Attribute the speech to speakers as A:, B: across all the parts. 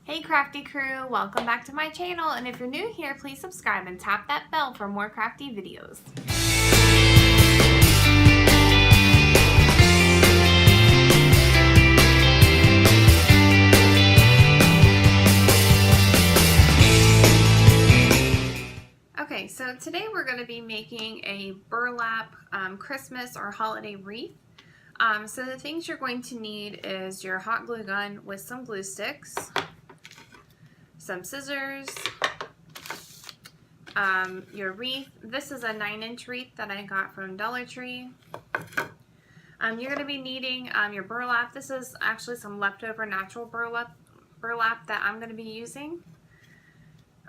A: Hey Crafty Crew, welcome back to my channel, and if you're new here, please subscribe and tap that bell for more crafty videos. Okay, so today we're going to be making a burlap Christmas or holiday wreath. So the things you're going to need is your hot glue gun with some glue sticks, some scissors, your wreath. This is a 9-inch wreath that I got from Dollar Tree. You're going to be needing your burlap. This is actually some leftover natural burlap that I'm going to be using.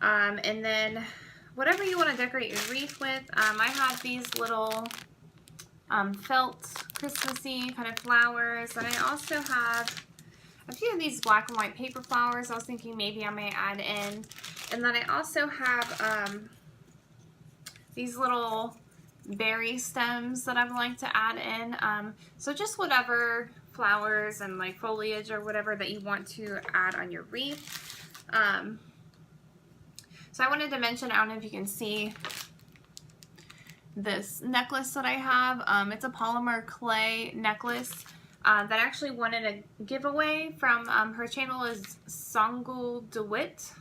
A: And then whatever you want to decorate your wreath with. I have these little felt Christmassy kind of flowers, and I also have a few of these black and white paper flowers I was thinking maybe I may add in. And then I also have these little berry stems that I'd like to add in. So just whatever flowers and like foliage or whatever that you want to add on your wreath. So I wanted to mention, I don't know if you can see this necklace that I have. It's a polymer clay necklace that I actually wanted a giveaway from. Her channel is Songul Dewitt.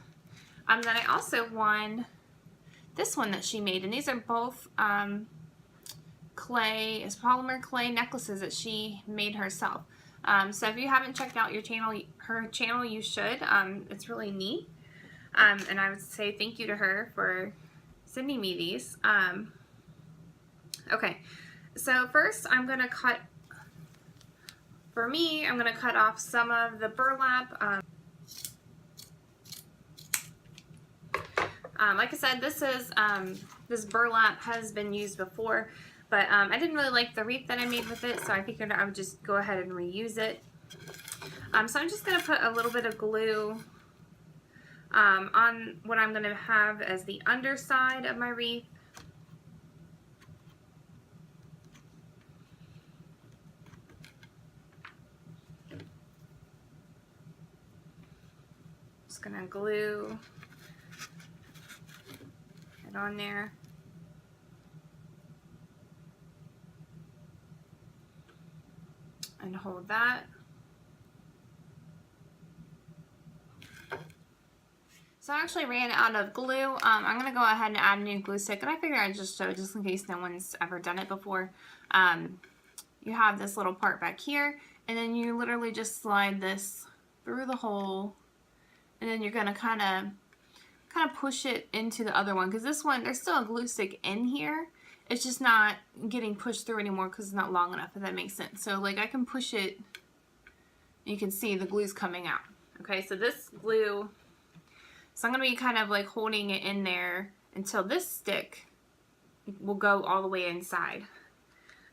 A: Then I also won this one that she made, and these are both polymer clay necklaces that she made herself. So if you haven't checked out her channel, you should. It's really neat. And I would say thank you to her for sending me these. Okay, so first I'm going to cut, for me, I'm going to cut off some of the burlap. Like I said, this burlap has been used before, but I didn't really like the wreath that I made with it, so I figured I would just go ahead and reuse it. So I'm just going to put a little bit of glue on what I'm going to have as the underside of my wreath. Just going to glue it on there. And hold that. So I actually ran out of glue. I'm going to go ahead and add a new glue stick, and I figured I'd just show just in case no one's ever done it before. You have this little part back here, and then you literally just slide this through the hole, and then you're going to kind of push it into the other one, because this one, there's still a glue stick in here. It's just not getting pushed through anymore because it's not long enough, if that makes sense. So like I can push it, you can see the glue's coming out. Okay, so this glue, so I'm going to be kind of like holding it in there until this stick will go all the way inside.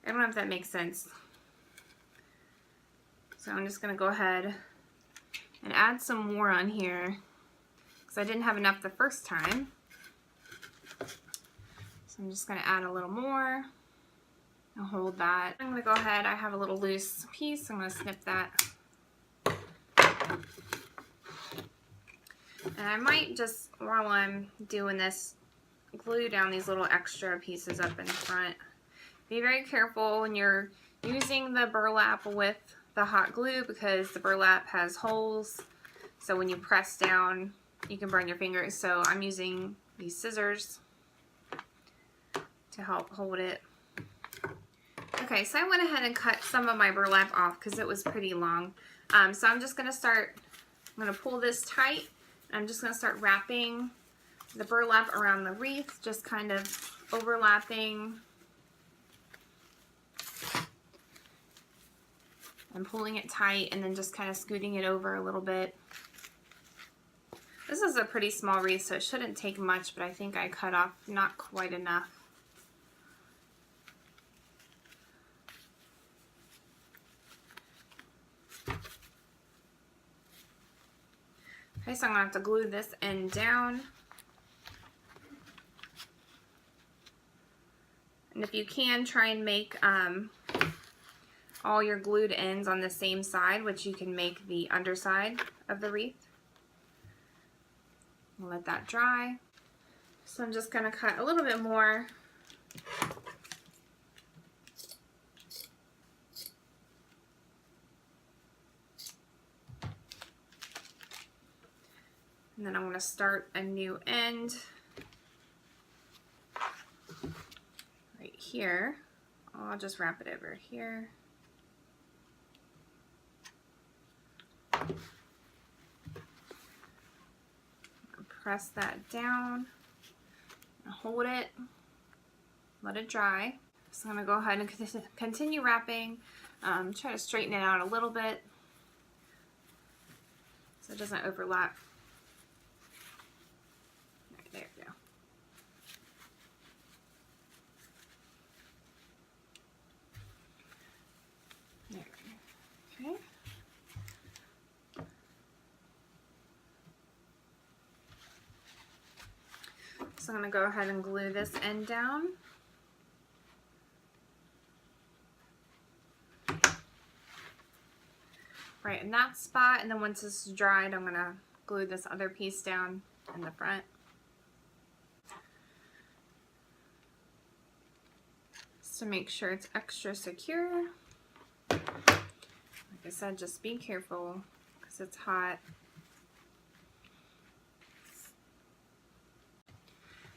A: I don't know if that makes sense. So I'm just going to go ahead and add some more on here because I didn't have enough the first time. So I'm just going to add a little more. I'll hold that. I'm going to go ahead, I have a little loose piece, I'm going to snip that. And I might just, while I'm doing this, glue down these little extra pieces up in front. Be very careful when you're using the burlap with the hot glue because the burlap has holes. So when you press down, you can burn your fingers. So I'm using these scissors to help hold it. Okay, so I went ahead and cut some of my burlap off because it was pretty long. So I'm just going to start, I'm going to pull this tight. I'm just going to start wrapping the burlap around the wreath, just kind of overlapping and pulling it tight, and then just kind of scooting it over a little bit. This is a pretty small wreath, so it shouldn't take much, but I think I cut off not quite enough. Okay, so I'm going to have to glue this end down. And if you can, try and make all your glued ends on the same side, which you can make the underside of the wreath. I'll let that dry. So I'm just going to cut a little bit more. And then I'm going to start a new end right here. I'll just wrap it over here. Press that down, hold it, let it dry. So I'm going to go ahead and continue wrapping, try to straighten it out a little bit so it doesn't overlap. Right, there we go. There we go. Okay. So I'm going to go ahead and glue this end down. Right in that spot, and then once this is dried, I'm going to glue this other piece down in the front. Just to make sure it's extra secure. Like I said, just be careful because it's hot.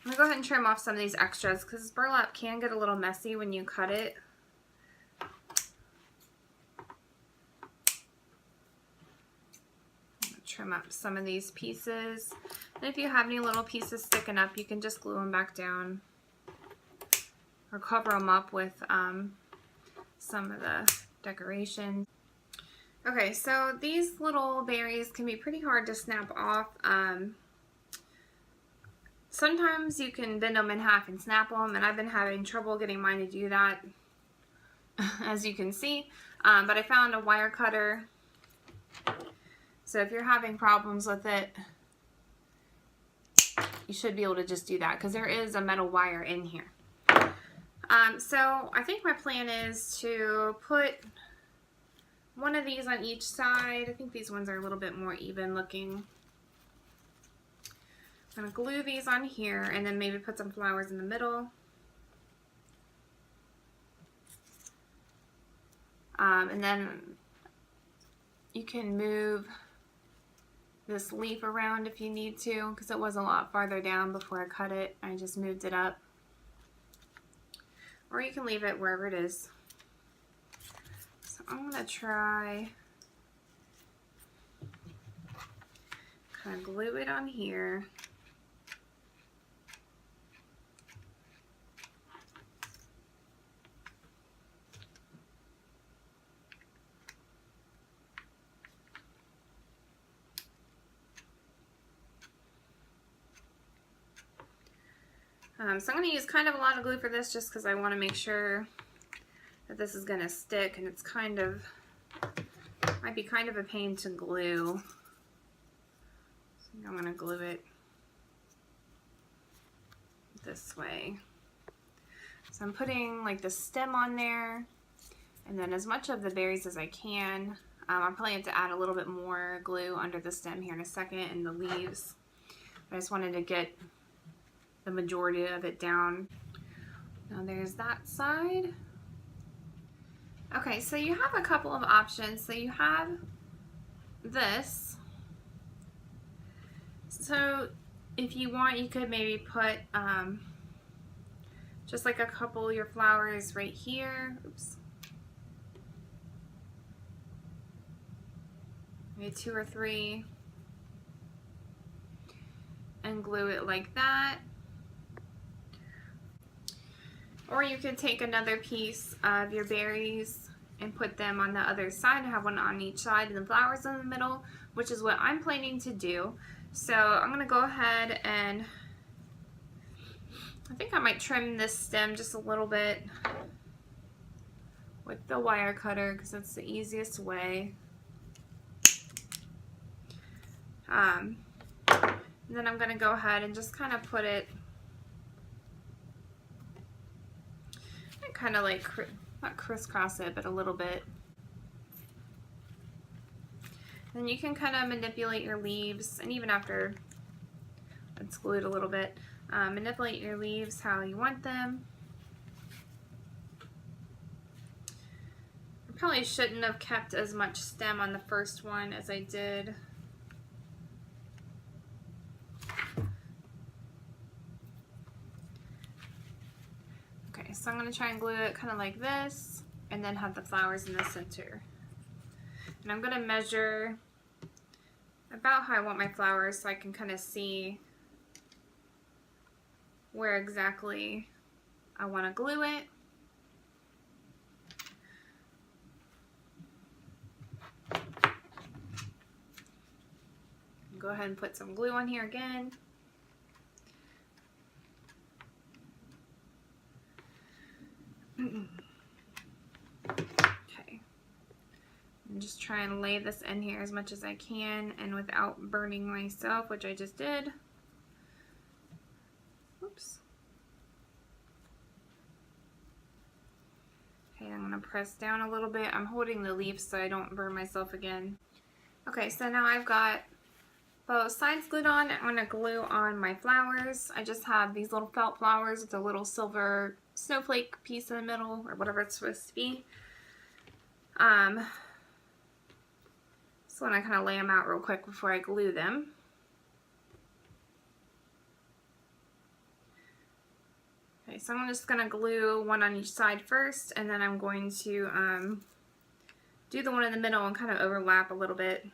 A: I'm going to go ahead and trim off some of these extras because burlap can get a little messy when you cut it. I'm going to trim up some of these pieces. And if you have any little pieces sticking up, you can just glue them back down or cover them up with some of the decoration. Okay, so these little berries can be pretty hard to snap off. Sometimes you can bend them in half and snap them, and I've been having trouble getting mine to do that, as you can see. But I found a wire cutter, so if you're having problems with it, you should be able to just do that, because there is a metal wire in here. So I think my plan is to put one of these on each side. I think these ones are a little bit more even looking. I'm going to glue these on here and then maybe put some flowers in the middle. And then you can move this leaf around if you need to, because it was a lot farther down before I cut it. I just moved it up. Or you can leave it wherever it is. So I'm going to try kind of glue it on here. So I'm going to use kind of a lot of glue for this just because I want to make sure that this is going to stick, and it's kind of, might be kind of a pain to glue. So I'm going to glue it this way. So I'm putting like the stem on there, and then as much of the berries as I can. I'm planning to add a little bit more glue under the stem here in a second, and the leaves. I just wanted to get the majority of it down. Now there's that side. Okay, so you have a couple of options. So you have this. So if you want, you could maybe put just like a couple of your flowers right here. Oops. Maybe 2 or 3. And glue it like that. Or you could take another piece of your berries and put them on the other side, have one on each side and the flowers in the middle, which is what I'm planning to do. So I'm going to go ahead and I think I might trim this stem just a little bit with the wire cutter because that's the easiest way. And then I'm going to go ahead and just kind of put it kind of like, not crisscross it, but a little bit. Then you can kind of manipulate your leaves, and even after it's glued a little bit. Manipulate your leaves how you want them. I probably shouldn't have kept as much stem on the first one as I did. Okay, so I'm going to try and glue it kind of like this, and then have the flowers in the center. And I'm going to measure about how I want my flowers so I can kind of see where exactly I want to glue it. Go ahead and put some glue on here again. Okay. And just try and lay this in here as much as I can and without burning myself, which I just did. Oops. Okay, I'm going to press down a little bit. I'm holding the leaves so I don't burn myself again. Okay, so now I've got both sides glued on. I'm going to glue on my flowers. I just have these little felt flowers with a little silver snowflake piece in the middle, or whatever it's supposed to be. So I kind of lay them out real quick before I glue them. Okay, so I'm just going to glue one on each side first, and then I'm going to do the one in the middle and kind of overlap a little bit.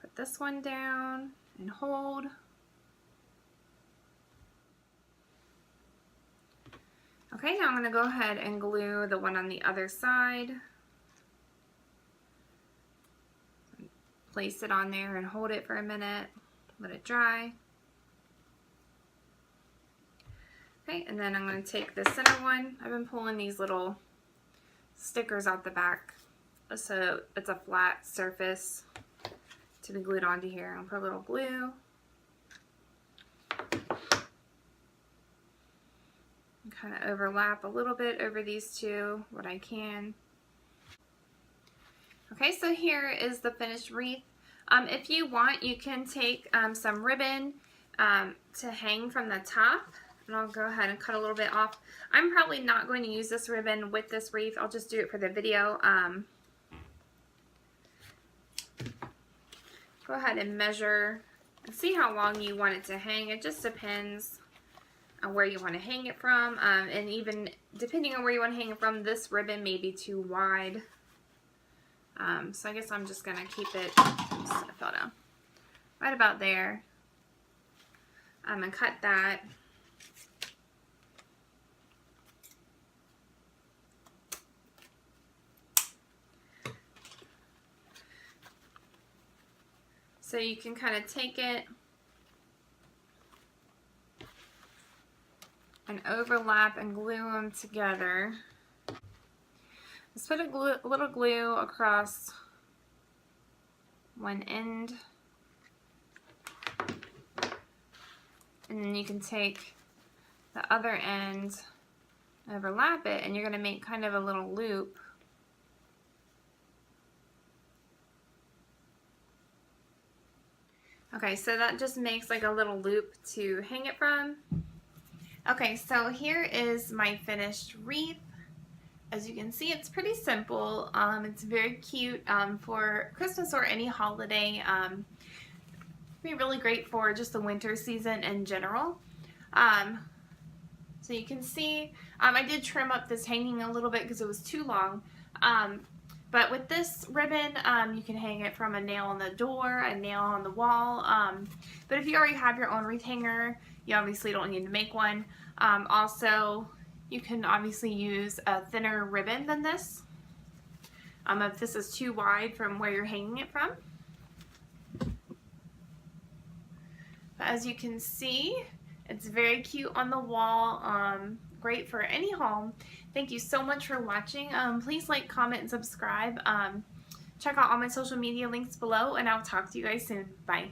A: Put this one down and hold. Okay, now I'm going to go ahead and glue the one on the other side. Place it on there and hold it for a minute. Let it dry. Okay, and then I'm going to take the center one. I've been pulling these little stickers out the back so it's a flat surface to be glued onto here. I'll put a little glue. And kind of overlap a little bit over these two, what I can. Okay, so here is the finished wreath. If you want, you can take some ribbon to hang from the top. And I'll go ahead and cut a little bit off. I'm probably not going to use this ribbon with this wreath. I'll just do it for the video. Go ahead and measure and see how long you want it to hang. It just depends on where you want to hang it from. And even depending on where you want to hang it from, this ribbon may be too wide. So I guess I'm just going to keep it, oops, I fell down, right about there. I'm going to cut that. So you can kind of take it and overlap and glue them together. Just put a little glue across one end, and then you can take the other end, overlap it, and you're going to make kind of a little loop. Okay, so that just makes like a little loop to hang it from. Okay, so here is my finished wreath. As you can see, it's pretty simple. It's very cute for Christmas or any holiday. Be really great for just the winter season in general. So you can see, I did trim up this hanging a little bit because it was too long. But with this ribbon, you can hang it from a nail on the door, a nail on the wall. But if you already have your own wreath hanger, you obviously don't need to make one. Also, you can obviously use a thinner ribbon than this, if this is too wide from where you're hanging it from. But as you can see, it's very cute on the wall, great for any home. Thank you so much for watching. Please like, comment, and subscribe. Check out all my social media links below, and I'll talk to you guys soon. Bye.